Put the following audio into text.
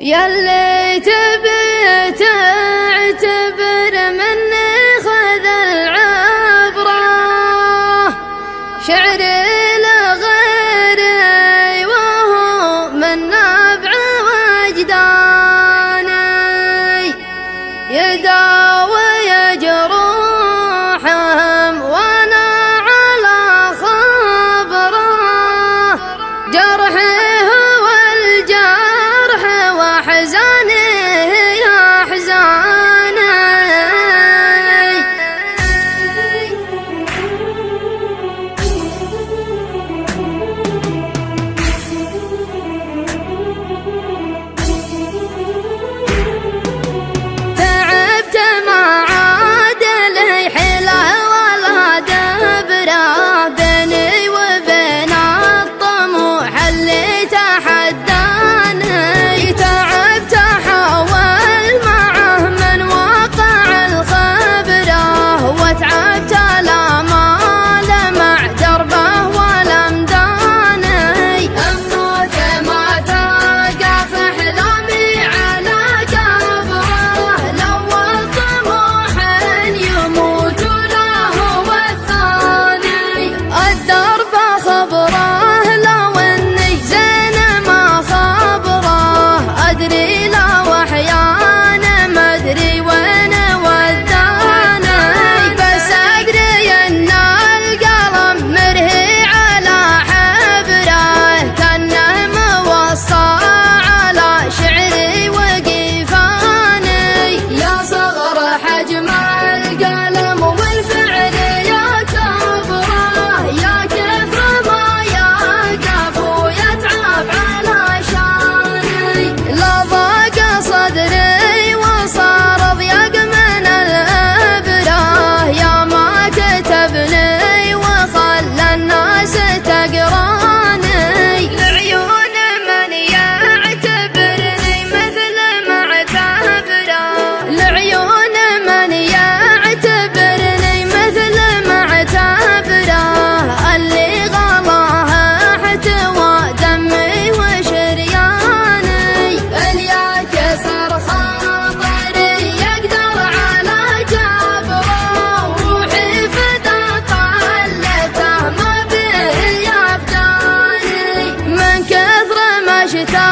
ياللي تبي تعتبر مني خذ العبرة، شعري لغيري وهو من نبع وجداني، يداوي جروحهم وانا على خبره، جرحي هو الجرح وحزاني هي احزاني. تعبت ما عاد لي حيله ولا دبره، بيني وبين الطموح اللي تحداني، تعبت احاول معه من واقع الخبره، وتعبت الامال مع دربه والامداني، اموت ما توقف احلامي على قبره، الاول طموح يموت له والثاني، الدرب خبره لو اني زين ما خبره، ادري لا واحيانا ما ادري وين وداني، بس ادري ان القلم مرهي على حبره، كانه موصى على شعري وقفاني، يا صغر حجم القلم والفعل يا كبره، يا كثر ما يقف ويتعب علشاني، لا ضاق صدري وصار ضيق من الإبرة، يا ما كتبني وخلى الناس تقراني، لعيون من يعتبرني مثل ما اعتبره، لعيون من يعتبرني مثل ما اعتبره، اللي غلاه احتوى دمي وشرياني، اللي كسر خاطري يقدر على جبره، روحي فدا طلته ما به يفداني، من كثر ما اشتاق